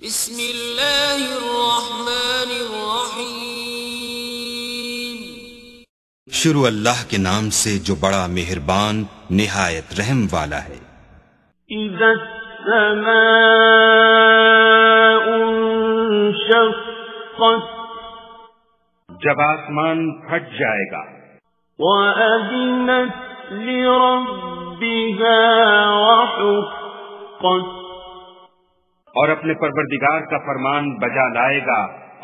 بسم اللہ الرحمن الرحیم۔ شروع اللہ کے نام سے جو بڑا مہربان نہایت رحم والا ہے۔ اذا السماء انشقت، جب آسمان پھٹ جائے گا، وَأَذِنَتْ لِرَبِّهَا وَحُقَّتْ، اور اپنے پروردگار کا فرمان بجا لائے گا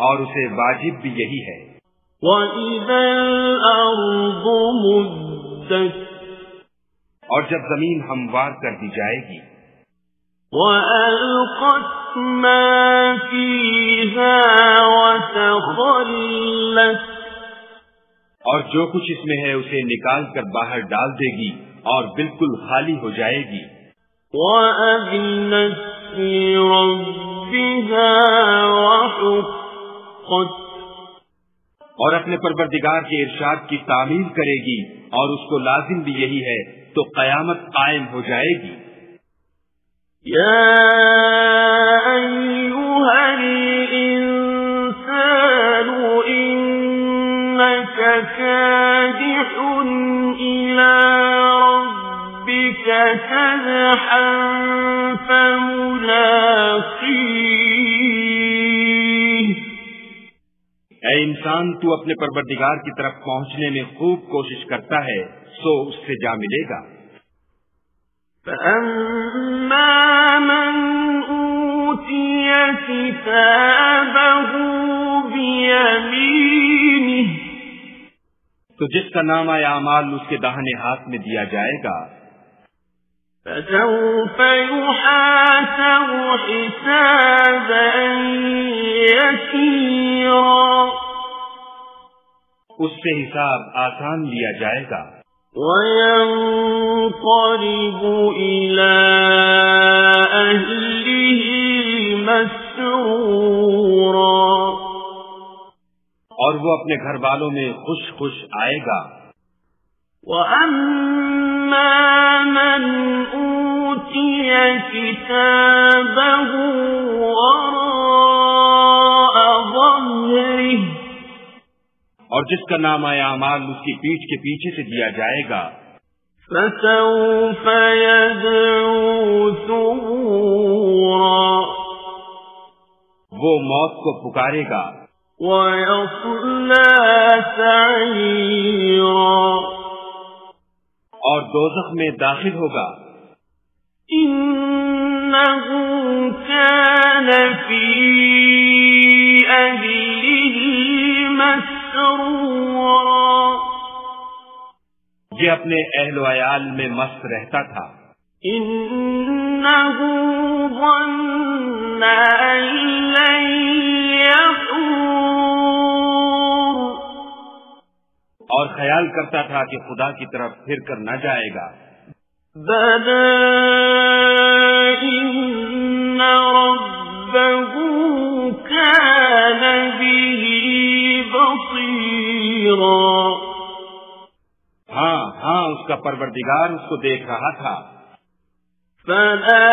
اور اسے واجب بھی یہی ہے۔ وَإِذَا الْأَرْضُ مُدَّتْ، اور جب زمین ہموار کر دی جائے گی، وَأَلْقَتْ مَا فِيهَا وَتَخَلَّتْ، اور جو کچھ اس میں ہے اسے نکال کر باہر ڈال دے گی اور بالکل خالی ہو جائے گی۔ وَأَذِنَتْ لِرَبِّهَا وَحُقَّتْ، اور اپنے پروردگار کے ارشاد کی تعمیل کرے گی اور اس کو لازم بھی یہی ہے، تو قیامت قائم ہو جائے گی۔ يَا أَيُّهَا الْإِنسَانُ إِنَّكَ كَادِحٌ إِلَى رَبِّكَ كَدْحًا فَمُلَاقِيهِ، اے انسان، تو اپنے پروردگار کی طرف پہنچنے میں خوب کوشش کرتا ہے، سو اس سے جا ملے گا۔ فَأَمَّا مَنْ أُوتِيَ كِتَابَهُ بِيَمِينِهِ، تو جس کا نامہ اعمال اس کے داہنے ہاتھ میں دیا جائے گا، فَسَوْفَ يُحَاسَبُ حِسَابًا يَسِيرًا، اس سے حساب آسان لیا جائے گا، وَيَنقَلِبُ إِلَىٰ أَهْلِهِ مَسْرُورًا، اور وہ اپنے گھر والوں میں خوش خوش آئے گا۔ وَأَمَّا مَنْ أُوتِيَ كِتَابَهُ وَرَاءَ ظَهْرِهِ، اور جس کا نامہ اعمال اس کی پیٹھ کے پیچھے سے دیا جائے گا، فَسَوْفَ يَدْعُو ثُبُورًا، وہ موت کو پکارے گا، وَيَصْلَىٰ سَعِيرًا، اور دوزخ میں داخل ہوگا۔ إِنَّهُ كَانَ فِي أَهْلِهِ مَسْرُورًا، یہ اپنے اہل و عیال میں مست رہتا تھا۔ إِنَّهُ ظَنَّ أَن لَّن يَحُورَ، اور خیال کرتا تھا کہ خدا کی طرف پھر کر نہ جائے گا۔ بَلَىٰ إِنَّ رَبَّهُ كَانَ بِهِ بَصِيرًا، ہاں ہاں، اس کا پروردگار اس کو دیکھ رہا تھا۔ فَلَا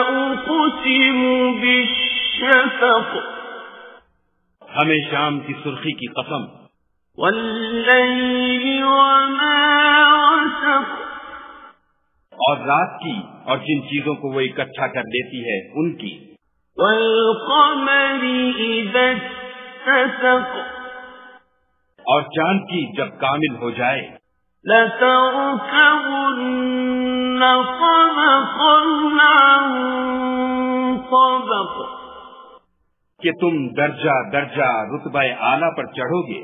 أُقْسِمُ بِالشَّفَقِ، ہمیں شام کی سرخی کی قسم، وَاللَّيْلِ وَمَا وَسَقَ، اور رات کی اور جن چیزوں کو وہ اکٹھا کر لیتی ہے ان کی، وَالْقَمَرِ إِذَا اتَّسَقَ، اور چاند کی جب کامل ہو جائے، لَتَرْكَبُنَّ طَبَقًا عَن طَبَقٍ، کہ تم درجہ درجہ رتبہ اعلیٰ پر چڑھو گے۔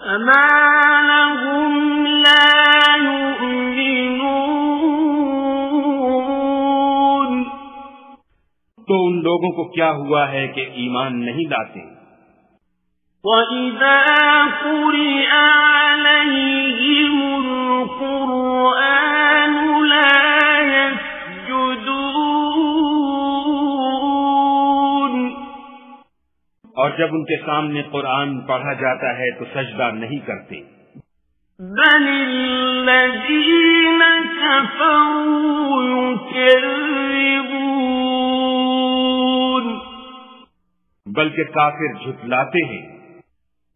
فَمَا لَهُمْ لَا يُؤْمِنُونَ، تو ان لوگوں کو کیا ہوا ہے کہ ایمان نہیں لاتے۔ وَإِذَا قُرِئَ عَلَيْهِمُ الْقُرْآنُ لَا يَسْجُدُونَ، اور جب ان کے سامنے قرآن پڑھا جاتا ہے تو سجدہ نہیں کرتے۔ بَلِ الَّذِينَ كَفَرُوا يُكَذِّبُونَ، بلکہ کافر جھٹلاتے ہیں۔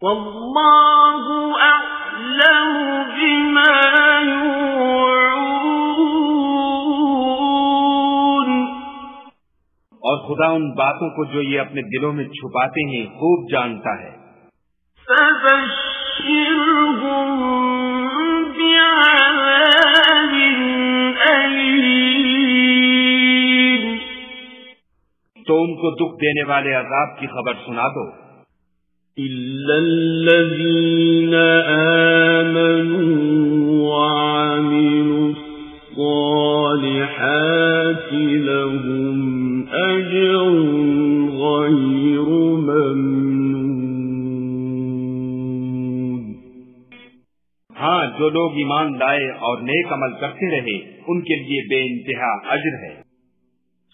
واللہ اعلم بما یوعون، اور خدا ان باتوں کو جو یہ اپنے دلوں میں چھپاتے ہیں خوب جانتا ہے۔ فبشرهم بعذاب أليم، تو ان کو دکھ دینے والے عذاب کی خبر سنا دو۔ إلا الذين آمنوا وعملوا الصالحات لهم أجر غير ممنون۔ ہاں، جو لوگ ایمان لائے اور نیک عمل کرتے رہے ان کے لیے بے انتہا اجر ہے۔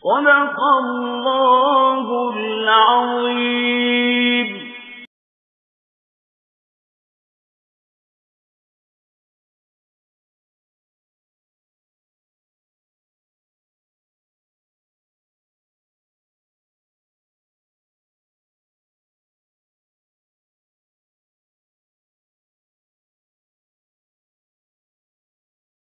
صدق اللہ العظیم۔